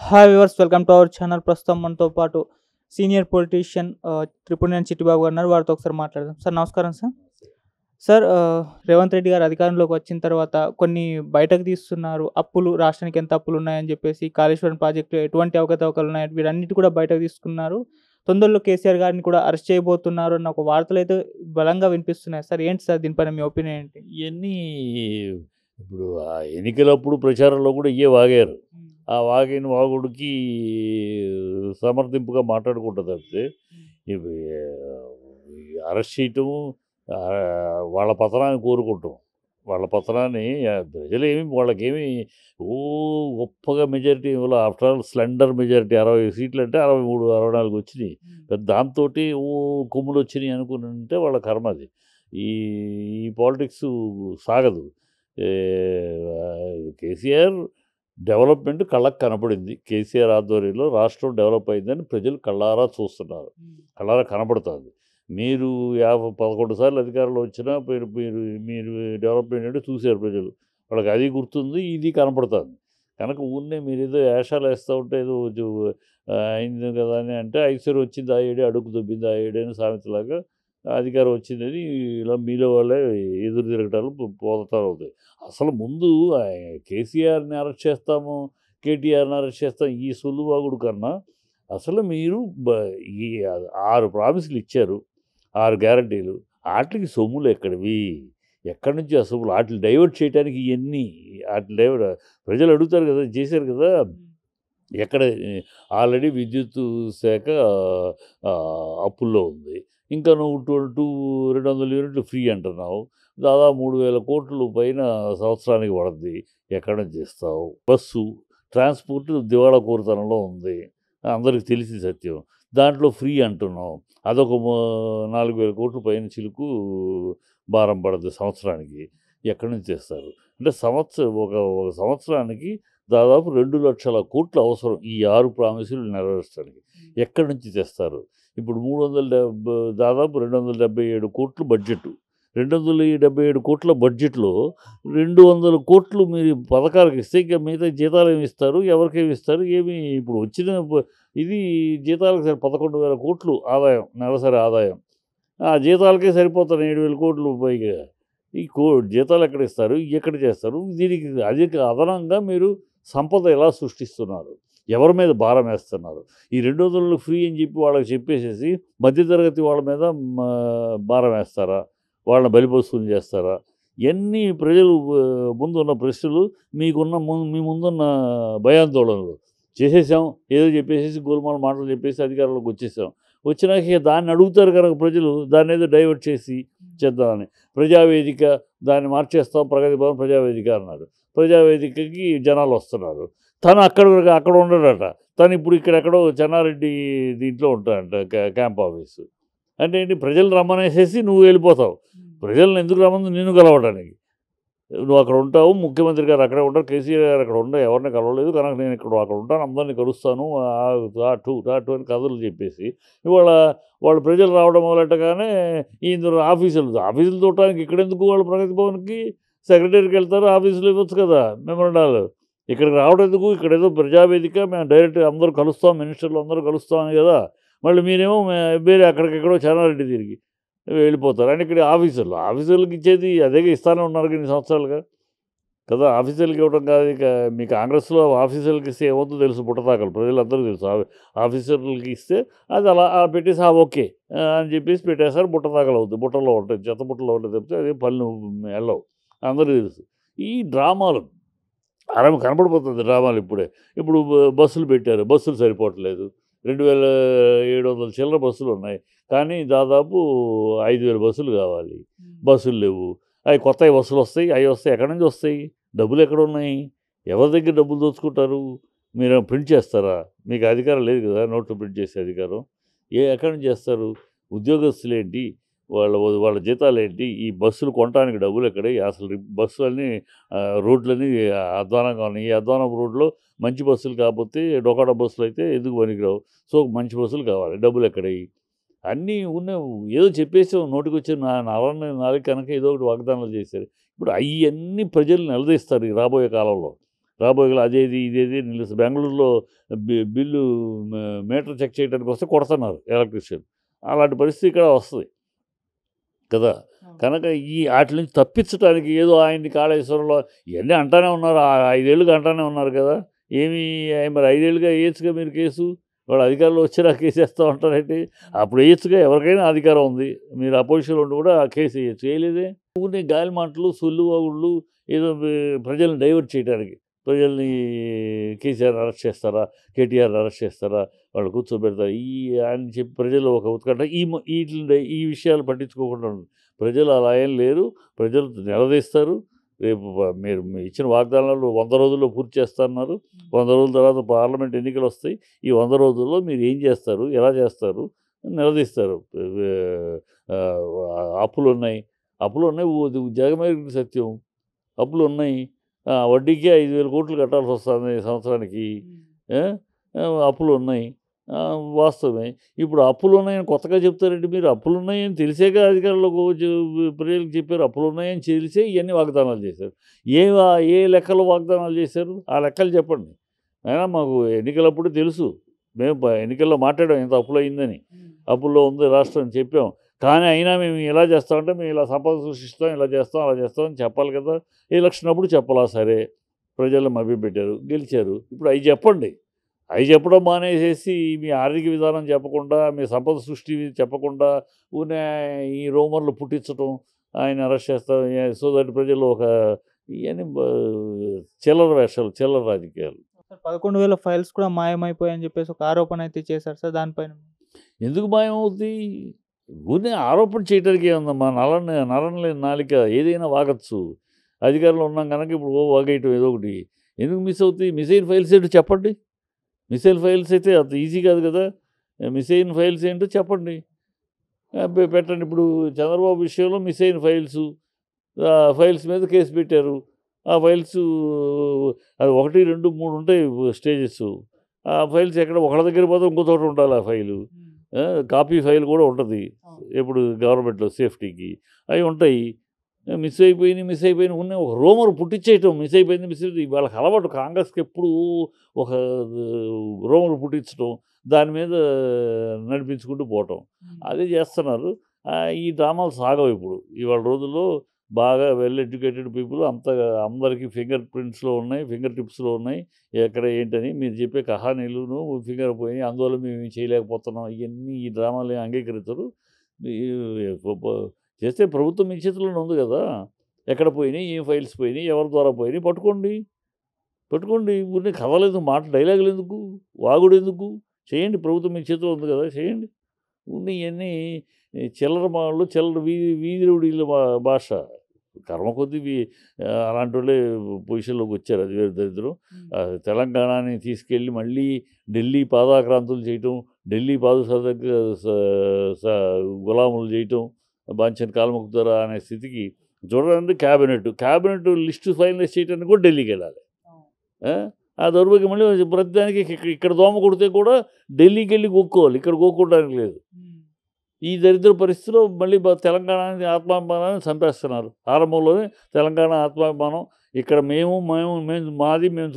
Hi viewers, welcome to our channel. ప్రస్తుతం మనతో పాటు సీనియర్ పొలిటీషియన్ త్రిపురనేని చిట్టిబాబు గారు ఉన్నారు. వారితో ఒకసారి మాట్లాడదాం. సార్ నమస్కారం సార్. సార్ రేవంత్ రెడ్డి గారు అధికారంలోకి వచ్చిన తర్వాత కొన్ని బయటకు తీస్తున్నారు. అప్పులు, రాష్ట్రానికి ఎంత అప్పులు ఉన్నాయని చెప్పేసి, కాళేశ్వరం ప్రాజెక్టు ఎటువంటి అవకతవకలు ఉన్నాయి వీటన్నిటి కూడా బయటకు తీసుకున్నారు. తొందరలో కేసీఆర్ గారిని కూడా అరెస్ట్ చేయబోతున్నారు అన్న ఒక వార్తలు అయితే బలంగా వినిపిస్తున్నాయి. సార్ ఏంటి సార్ దీనిపైన మీ ఒపీనియన్ ఏంటి? ఇయన్నీ ఇప్పుడు ఎన్నికలప్పుడు ప్రచారంలో కూడా ఇయ్యే వాగారు. ఆ వాగిన వాగుడికి సమర్థింపుగా మాట్లాడుకుంటా తప్పితే ఇవి అరెస్ట్ చేయటము, వాళ్ళ పతనాన్ని కోరుకుంటాం. వాళ్ళ పతనాన్ని ప్రజలేమి వాళ్ళకేమి గొప్పగా మెజారిటీ ఇవ్వాలి. ఆఫ్టర్ ఆల్ స్లెండర్ మెజారిటీ 60 సీట్లు అంటే 63, 64 వచ్చినాయి. దాంతో కొమ్ములు వచ్చినాయి అనుకుంటే వాళ్ళ కర్మ అది. ఈ ఈ పాలిటిక్స్ సాగదు. కేసీఆర్ డెవలప్మెంట్ కళ్ళకు కనపడింది. కేసీఆర్ ఆధ్వర్యంలో రాష్ట్రం డెవలప్ అయిందని ప్రజలు కళ్ళారా చూస్తున్నారు, కళ్ళారా కనపడుతుంది. మీరు 11 సార్లు అధికారంలో వచ్చినా మీరు మీరు మీరు డెవలప్మెంట్ అంటే చూశారు ప్రజలు. వాళ్ళకి అది గుర్తుంది, ఇది కనపడుతుంది. కనుక ఊరినే మీరు ఏదో వేషాలు వేస్తూ ఉంటే ఏదో అయింది కదా అని అంటే ఐశ్వర్యం వచ్చింది ఆ ఏడే, అడుగు దొబ్బింది ఆ ఏడే అని సామెతలాగా అధికారం వచ్చిందని ఇలా మీలో వాళ్ళే ఎదురు తిరగటాలు పోతా అవుతాయి. అసలు ముందు కేసీఆర్ని అరెస్ట్ చేస్తాము, కేటీఆర్ని అరెస్ట్ చేస్తాం ఈ సొల్లువాగుడు కన్నా అసలు మీరు ఈ 6 ప్రామిసులు ఇచ్చారు, 6 గ్యారంటీలు. వాటికి సొమ్ములు ఎక్కడివి? ఎక్కడి నుంచి ఆ సొమ్ములు? వాటిని డైవర్ట్ చేయడానికి ఇవన్నీ వాటిని డైవర్ట్ ప్రజలు అడుగుతారు కదా, చేశారు కదా. ఎక్కడ ఆల్రెడీ విద్యుత్ శాఖ అప్పుల్లో ఉంది. ఇంకా నువ్వు 200 యూనిట్లు ఫ్రీ అంటున్నావు. దాదాపు 3,000 కోట్లు పైన సంవత్సరానికి పడుద్ది. ఎక్కడ నుంచి ఇస్తావు? బస్సు ట్రాన్స్పోర్ట్ దివాళా కోరుతనంలో ఉంది, అందరికి తెలిసి సత్యం. దాంట్లో ఫ్రీ అంటున్నావు. అదొక 4,000 కోట్ల పైన చిలుకు భారం పడుతుంది సంవత్సరానికి. ఎక్కడి నుంచి తెస్తారు? అంటే ఒక సంవత్సరానికి దాదాపు 2 లక్షల కోట్లు అవసరం ఈ 6 ప్రామిసులు నెరవేర్చడానికి. ఎక్కడి నుంచి తెస్తారు? ఇప్పుడు దాదాపు 277 కోట్లు బడ్జెట్. 277 కోట్ల బడ్జెట్లో 200 కోట్లు మీరు పథకాలకు ఇస్తే ఇంకా మిగతా జీతాలు ఏమి ఇస్తారు, ఎవరికేమి ఇస్తారు, ఏమి ఇప్పుడు వచ్చిన ఇది జీతాలకు 11,000 కోట్లు ఆదాయం, నెలసరి ఆదాయం. ఆ జీతాలకే సరిపోతాయి 7,000 కోట్లు పైగా. ఈ జీతాలు ఎక్కడ ఇస్తారు, ఎక్కడ చేస్తారు? దీనికి అదనంగా మీరు సంపద ఎలా సృష్టిస్తున్నారు, ఎవరి మీద భారం వేస్తున్నారు? ఈ 200 ఫ్రీ అని చెప్పి వాళ్ళకి చెప్పేసేసి మధ్యతరగతి వాళ్ళ మీద భారం వేస్తారా, వాళ్ళని బలిపస్తులు చేస్తారా? ఇవన్నీ ప్రజలు ముందున్న ప్రశ్నలు, మీ ముందున్న భయాందోళనలు. చేసేసాం ఏదో చెప్పేసి గోల్మాల మాటలు చెప్పేసి అధికారంలోకి వచ్చేసాం. వచ్చినాక దాన్ని అడుగుతారు కనుక ప్రజలు దాన్ని ఏదో డైవర్ట్ చేసి చేద్దామని ప్రజావేదిక దాన్ని మార్చేస్తాం, ప్రగతి భవన్ ప్రజావేదిక అన్నారు. ప్రజావేదికకి జనాలు వస్తున్నారు. తను అక్కడ ఉండడట. తను ఇప్పుడు ఇక్కడెక్కడో చెన్నారెడ్డి దీంట్లో ఉంటాడంట, క్యాంప్ ఆఫీసు. అంటే ఏంటి? ప్రజలు రమ్మనేసేసి నువ్వు వెళ్ళిపోతావు. ప్రజలను ఎందుకు రమ్మని? నిన్ను కలవడానికి. నువ్వు అక్కడ ఉంటావు, ముఖ్యమంత్రి గారు అక్కడే ఉంటారు, కేసీఆర్ గారు అక్కడ ఉండవు, ఎవరిని కలవలేదు కనుక నేను అక్కడ ఉంటాను, అందరినీ కలుస్తాను టాటు అని కథలు చెప్పేసి ఇవాళ వాళ్ళు ప్రజలు రావడం మొదలెట్టగానే ఇందులో ఆఫీసులు చూడటానికి ఇక్కడెందుకు? వాళ్ళు ప్రగతి భవన్కి సెక్రటరీకి వెళ్తారు, ఆఫీసులు ఇవ్వచ్చు కదా మెమోరాండాలు. ఇక్కడికి రావడం ఎందుకు? ఇక్కడ ఏదో ప్రజావేదిక, మేము డైరెక్ట్ అందరూ కలుస్తాం, మినిస్టర్లు అందరూ కలుస్తామని కదా. మళ్ళీ మీరేమో వేరే అక్కడికెక్కడో చెన్నారెడ్డి తిరిగి వెళ్ళిపోతారు. అని ఇక్కడ ఆఫీసర్లకు ఇచ్చేది అదే ఇస్తానే ఉన్నారు ఇన్ని సంవత్సరాలుగా కదా. ఆఫీసర్లకు ఇవ్వడం కాదు. ఇక మీ కాంగ్రెస్లో ఆఫీసర్లకు ఇస్తే ఏమవుతుందో తెలుసు, బుట్టతాకలు ప్రజలందరూ తెలుసు. ఆఫీసర్లకి ఇస్తే అది అలా పెట్టేసి ఓకే అని చెప్పేసి పెట్టేసారు. బుట్టతాకలు అవుతుంది, బుట్టలో ఉంటాయి, చెత్త బుట్టలో ఉంటాయి తప్పితే అదే పళ్ళు వెళ్ళవు, అందరూ తెలుసు. ఈ డ్రామాలు కనపడిపోతుంది డ్రామాలు. ఇప్పుడు బస్సులు పెట్టారు, బస్సులు సరిపోవట్లేదు. 2,700 చిల్లర బస్సులు ఉన్నాయి, కానీ దాదాపు 5,000 బస్సులు కావాలి. బస్సులు లేవు. అవి కొత్త బస్సులు వస్తాయి, అవి వస్తాయి. ఎక్కడి నుంచి వస్తాయి? డబ్బులు ఎక్కడ ఉన్నాయి? ఎవరి దగ్గర డబ్బులు దోచుకుంటారు? మీరు ప్రింట్ చేస్తారా? మీకు అధికారం లేదు కదా, నోట్లు ప్రింట్ చేసే అధికారం. ఎక్కడి నుంచి చేస్తారు? ఉద్యోగస్తులేంటి, వాళ్ళ జీతాలేంటి, ఈ బస్సులు కొనడానికి డబ్బులు ఎక్కడే? అసలు బస్సులన్నీ రోడ్లన్నీ అధ్వానంగా ఉన్నాయి. ఈ అధ్వానం రోడ్లో మంచి బస్సులు కాకపోతే డొకాడ బస్సులు అయితే ఎందుకు పనికిరావు. సో మంచి బస్సులు కావాలి, డబ్బులు ఎక్కడవి? అన్నీ ఉన్నాయి. ఏదో చెప్పేసాం, నోటికి వచ్చి నాలుగు కనుక ఏదో ఒకటి వాగ్దానాలు చేశారు. ఇప్పుడు అవన్నీ ప్రజలు నిలదీస్తారు ఈ రాబోయే కాలంలో. రాబోయే అదేది ఇదేది నిలుసు బెంగళూరులో బిల్లు మీటర్ చెక్ చేయడానికి వస్తే కొడుతున్నారు ఎలక్ట్రీషియన్. అలాంటి పరిస్థితి ఇక్కడ వస్తుంది కదా. కనుక ఈ వాటి నుంచి తప్పించడానికి ఏదో ఆయన్ని కాళేశ్వరంలో ఇవన్నీ అంటానే ఉన్నారు. 5 ఏళ్ళుగా అంటానే ఉన్నారు కదా. ఏమి మరి 5 ఏళ్ళుగా వేయచ్చుగా మీరు కేసు. వాళ్ళు అధికారంలో వచ్చినా కేసు వేస్తూ ఉంటారంటే అప్పుడు వేయచ్చుగా. ఎవరికైనా అధికారం ఉంది. మీరు అపోజిషన్లో ఉండి కూడా ఆ కేసు వేయచ్చు. వేయలేదే. ఊరిని గాలి మాటలు సొల్లు వాగుళ్ళు ఏదో ప్రజల్ని డైవర్ట్ చేయడానికి. ప్రజల్ని కేసీఆర్ అరెస్ట్ చేస్తారా, కేటీఆర్ అరెస్ట్ చేస్తారా, వాళ్ళు కూర్చోబెడతారు అని చెప్పి ప్రజలు ఒక ఉత్కంఠ ఈ విషయాలు పట్టించుకోకుండా ఉన్నారు. ప్రజలు అలా ఏం లేరు. ప్రజలు నిలదీస్తారు. రేపు మీరు ఇచ్చిన వాగ్దానాలు 100 రోజుల్లో పూర్తి చేస్తున్నారు. 100 రోజుల తర్వాత పార్లమెంట్ ఎన్నికలు వస్తాయి. ఈ 100 రోజుల్లో మీరు ఏం చేస్తారు, ఎలా చేస్తారు నిలదీస్తారు. అప్పులు ఉన్నాయి, జగమెరిగిన సత్యం. అప్పులు ఉన్నాయి. వడ్డీకే 5,000 కోట్లు కట్టాల్సి వస్తుంది సంవత్సరానికి. అప్పులు ఉన్నాయి, వాస్తవమే. ఇప్పుడు అప్పులు ఉన్నాయని కొత్తగా చెప్తారండి మీరు. అప్పులు ఉన్నాయని తెలిసేక అధికారులకు ప్రజలకు చెప్పారు. అప్పులు ఉన్నాయని తెలిసే ఇవన్నీ వాగ్దానాలు చేశారు. ఏ లెక్కలు వాగ్దానాలు చేశారు ఆ లెక్కలు చెప్పండి. అయినా మాకు ఎన్నికలప్పుడు తెలుసు. మేము ఎన్నికల్లో మాట్లాడాం ఎంత అప్పులు అయిందని. అప్పుల్లో ఉంది రాష్ట్రం అని చెప్పాం. కానీ అయినా మేము ఇలా చేస్తామంటే మేము ఇలా సంపద సృష్టిస్తాం, ఇలా చేస్తాం, అలా చేస్తాం అని చెప్పాలి కదా. ఎలక్షన్ అప్పుడు చెప్పాలా. సరే, ప్రజలు మభ్యపెట్టారు, గెలిచారు. ఇప్పుడు అవి చెప్పండి. అవి చెప్పడం మానేసేసి మీ ఆర్థిక విధానం చెప్పకుండా, మీ సంపద సృష్టి చెప్పకుండా ఈ రూమర్లు పుట్టించడం, ఆయన అరెస్ట్ చేస్తాం సో దట్ ప్రజలు ఒక ఇవన్నీ చిల్లర వేషాలు, చిల్లర రాజకీయాలు. 11,000 ఫైల్స్ కూడా మాయమైపోయాయని చెప్పేసి ఒక ఆరోపణ అయితే చేశారు సార్. దానిపైన ఎందుకు మాయమవుతుంది? ఊరినే ఆరోపణ చేయడానికి ఏముందమ్మా. నరం నాలిక ఏదైనా వాగచ్చు. అధికారంలో ఉన్నాం కనుక ఇప్పుడు వాగేయటం ఏదో ఒకటి. ఎందుకు మిస్ అవుతాయి? మిస్ అయిన ఫైల్స్ ఏంటో చెప్పండి. మిస్ అయిన ఫైల్స్ అయితే అంత ఈజీ కాదు కదా. మిస్ అయిన ఫైల్స్ ఏంటో చెప్పండి, పెట్టండి. ఇప్పుడు చంద్రబాబు విషయంలో మిస్ అయిన ఫైల్స్ మీద కేసు పెట్టారు. ఆ ఫైల్స్ అది 1, 2, 3 ఉంటాయి స్టేజెస్. ఆ ఫైల్స్ ఎక్కడ ఒకళ్ళ దగ్గర పోతే ఇంకో చోట ఉండాలి. ఆ ఫైలు కాపీ ఫైల్ కూడా ఉంటుంది ఇప్పుడు గవర్నమెంట్లో సేఫ్టీకి. అవి ఉంటాయి. మిస్ అయిపోయినాయి ఉన్నాయి. ఒక రూమర్ పుట్టించేయటం మిస్ అయిపోయింది. వాళ్ళకి అలవాటు. కాంగ్రెస్కి ఎప్పుడు ఒక రూమర్ పుట్టించడం, దాని మీద నడిపించుకుంటూ పోవటం, అదే చేస్తున్నారు. ఈ డ్రామాలు సాగవు ఇప్పుడు. ఇవాళ రోజుల్లో బాగా వెల్ ఎడ్యుకేటెడ్ పీపుల్ అందరికీ ఫింగర్ టిప్స్లో ఉన్నాయి ఎక్కడ ఏంటని. మీరు చెప్పే కహానీలును ఫింగర్ పోయినాయి, అందువల్ల మేము ఏం చేయలేకపోతున్నాం, ఇవన్నీ ఈ డ్రామాలు అంగీకరిస్తారు. చేస్తే ప్రభుత్వం మీ చేతిలోనే ఉంది కదా. ఎక్కడ పోయినాయి, ఏం ఫైల్స్ పోయినాయి, ఎవరి ద్వారా పోయినాయి పట్టుకోండి. ఊరిని కథలేదు, డైలాగులు ఎందుకు, వాగుడు ఎందుకు? చేయండి. ప్రభుత్వం మీ చేతిలో ఉంది కదా, చేయండి. ఊరిని ఇవన్నీ చిల్లర మాటలు, చిల్లర వీధుల భాష. కర్మ కొద్దీ అలాంటి వాళ్ళే పొజిషన్లోకి వచ్చారు. అది వేరే దరిద్రం. తెలంగాణని తీసుకెళ్ళి మళ్ళీ ఢిల్లీ పాదాక్రాంతులు చేయటం, ఢిల్లీ పాదసారికి గులాములు చేయటం, బాంఛన్ కాల్ముక్తారా అనే స్థితికి చూడాలంటే క్యాబినెట్ లిస్టు ఫైనలైజ్ చేయడానికి కూడా ఢిల్లీకి వెళ్ళాలి. ఆ దౌర్భాగ్యం మళ్ళీ ప్రతిదానికి ఇక్కడ దోమ కొడితే కూడా ఢిల్లీకి వెళ్ళి గోక్కోవాలి. ఇక్కడ గోక్కోవడానికి లేదు. ఈ దరిద్ర పరిస్థితిలో మళ్ళీ తెలంగాణ ఆత్మాభిమానాన్ని చంపేస్తున్నారు. ఆరంభంలోనే తెలంగాణ ఆత్మాభిమానం, ఇక్కడ మేము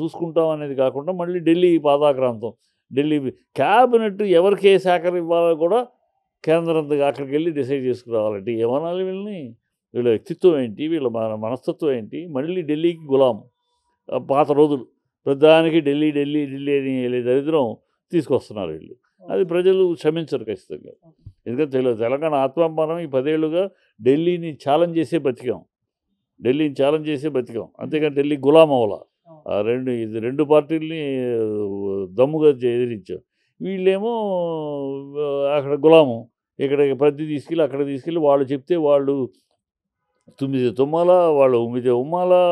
చూసుకుంటాం అనేది కాకుండా మళ్ళీ ఢిల్లీ పాదాక్రాంతం. ఢిల్లీ క్యాబినెట్ ఎవరికి ఏ శాఖలు ఇవ్వాలో కూడా కేంద్రం అక్కడికి వెళ్ళి డిసైడ్ చేసుకురావాలంటే ఏమనాలి వీళ్ళని? వీళ్ళ వ్యక్తిత్వం ఏంటి, వీళ్ళ మనస్తత్వం ఏంటి? మళ్ళీ ఢిల్లీకి గులాం. పాత రోజులు ప్రధానికి ఢిల్లీ అని దరిద్రం తీసుకొస్తున్నారు వీళ్ళు. అది ప్రజలు క్షమించరు ఖచ్చితంగా. ఎందుకంటే తెలంగాణ ఆత్మాభిమానం ఈ 10 ఏళ్ళుగా ఢిల్లీని ఛాలెంజ్ చేసే బతికాం. అంతేకాని ఢిల్లీ గులాం అవ్వాల. రెండు పార్టీలని దమ్ముగా ఎదిరించాం. వీళ్ళేమో అక్కడ గులాము. ఇక్కడ ప్రతి తీసుకెళ్ళి అక్కడ తీసుకెళ్ళి వాళ్ళు చెప్తే వాళ్ళు తుమ్మితే తుమ్మాలా, వాళ్ళు ఉమ్మితే ఉమ్మాలా,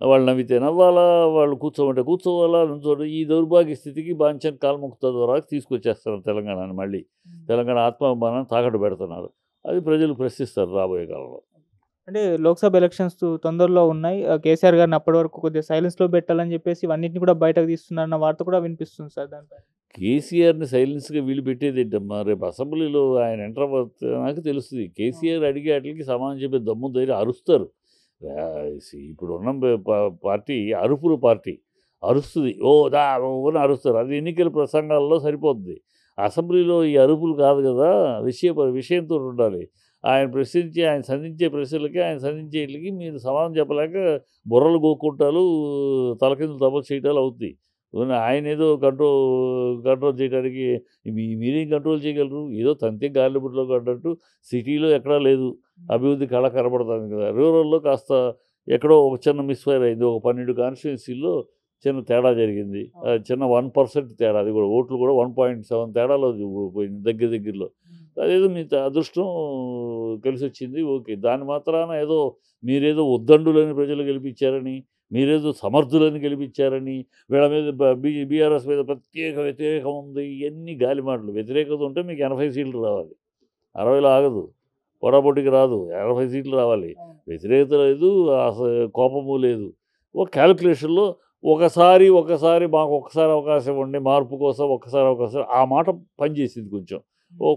వాళ్ళు నవ్వితే నవ్వాలా, వాళ్ళు కూర్చోమంటే కూర్చోవాలా, నుంచోటి. ఈ దౌర్భాగ్య స్థితికి బాంఛన్ కాల్ముక్త ద్వారా తీసుకొచ్చేస్తున్నారు తెలంగాణని. మళ్ళీ తెలంగాణ ఆత్మాభిమానాన్ని తాకట్టు పెడుతున్నారు. అది ప్రజలు ప్రశ్నిస్తారు రాబోయే కాలంలో. అంటే లోక్సభ ఎలక్షన్స్ తొందరలో ఉన్నాయి. కేసీఆర్ గారిని అప్పటి వరకు కొద్దిగా సైలెన్స్లో పెట్టాలని చెప్పేసి ఇవన్నింటిని కూడా బయటకు తీస్తున్నారన్న వార్త కూడా వినిపిస్తుంది సార్. దానిపై కేసీఆర్ని సైలెన్స్గా వీలు పెట్టేది ఏంటమ్మా? రేపు అసెంబ్లీలో ఆయన ఎంటర్ నాకు తెలుస్తుంది. కేసీఆర్ అడిగే వాటికి సమాధానం చెప్పే దమ్ము ధైర్యం అరుస్తారు. ఇప్పుడు ఉన్న పార్టీ అరుపుల పార్టీ. అరుస్తుంది, ఓ దా ఓ అని అరుస్తారు. అది ఎన్నికల ప్రసంగాల్లో సరిపోద్ది. అసెంబ్లీలో ఈ అరుపులు కాదు కదా, విషయంతో ఉండాలి. ఆయన సంధించే ప్రశ్నలకి, ఆయన సంధించే వీటికి మీరు సమాధానం చెప్పలేక బుర్రలు గోక్కుంటాలు, తలకిందులు తపస్సు చేయటాలు అవుతాయి. ఆయన ఏదో కంట్రోల్ చేయడానికి మీరేం కంట్రోల్ చేయగలరు? ఏదో తంతే గాలిబుట్లో పడ్డట్టు సిటీలో ఎక్కడా లేదు. అభివృద్ధి కళ కనబడుతుంది కదా. రూరల్‌లో కాస్త ఎక్కడో ఒక చిన్న మిస్‌ఫైర్ అయింది. ఒక 12 కాన్స్టిట్యుయెన్సీల్లో చిన్న తేడా జరిగింది. చిన్న 1% తేడా, అది కూడా ఓట్లు కూడా 1.7 తేడాలో పోయింది దగ్గరలో. అదేదో మీ అదృష్టం కలిసొచ్చింది. ఓకే. దాని మాత్రాన ఏదో మీరేదో ఉద్దండులని ప్రజలు గెలిపించారని, మీరేదో సమర్థులని గెలిపించారని, వీళ్ళ మీద బీఆర్ఎస్ మీద ప్రత్యేక వ్యతిరేకం ఉంది. ఇయన్నీ గాలి మాటలు. వ్యతిరేకత ఉంటే మీకు 80 సీట్లు రావాలి. 60లో ఆగదు. పోటాపోటీకి రాదు. 80 సీట్లు రావాలి. వ్యతిరేకత లేదు, కోపము లేదు. ఒక క్యాలిక్యులేషన్‌లో ఒకసారి మాకు ఒక్కసారి అవకాశం ఇవ్వండి, మార్పు కోసం ఒక్కసారి అవకాశం, ఆ మాట పనిచేసింది కొంచెం.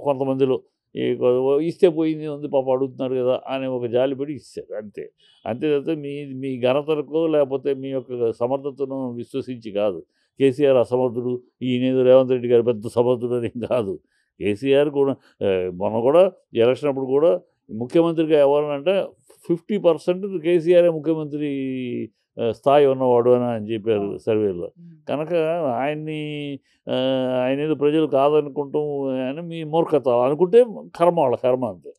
కొంతమందిలో ఇస్తే పోయింది ఉంది, పాపం అడుగుతున్నారు కదా అనే ఒక జాలిపడి ఇచ్చారు అంతే. అంతే తప్పితే మీ ఘనతలకో లేకపోతే మీ యొక్క సమర్థతను విశ్వసించి కాదు. కేసీఆర్ అసమర్థుడు, ఈయనేదో రేవంత్ రెడ్డి గారు పెద్ద సమర్థుడు అని కాదు. కేసీఆర్ కూడా మొన్న కూడా ఎలక్షన్ అప్పుడు కూడా ముఖ్యమంత్రిగా ఎవరనంటే 50% కేసీఆరే ముఖ్యమంత్రి స్థాయి ఉన్నవాడు అని చెప్పారు సర్వేలో. కనుక ఆయనేదో ప్రజలు కాదనుకుంటాం అని మీ మూర్ఖత అనుకుంటే వాళ్ళ కర్మ అంతే.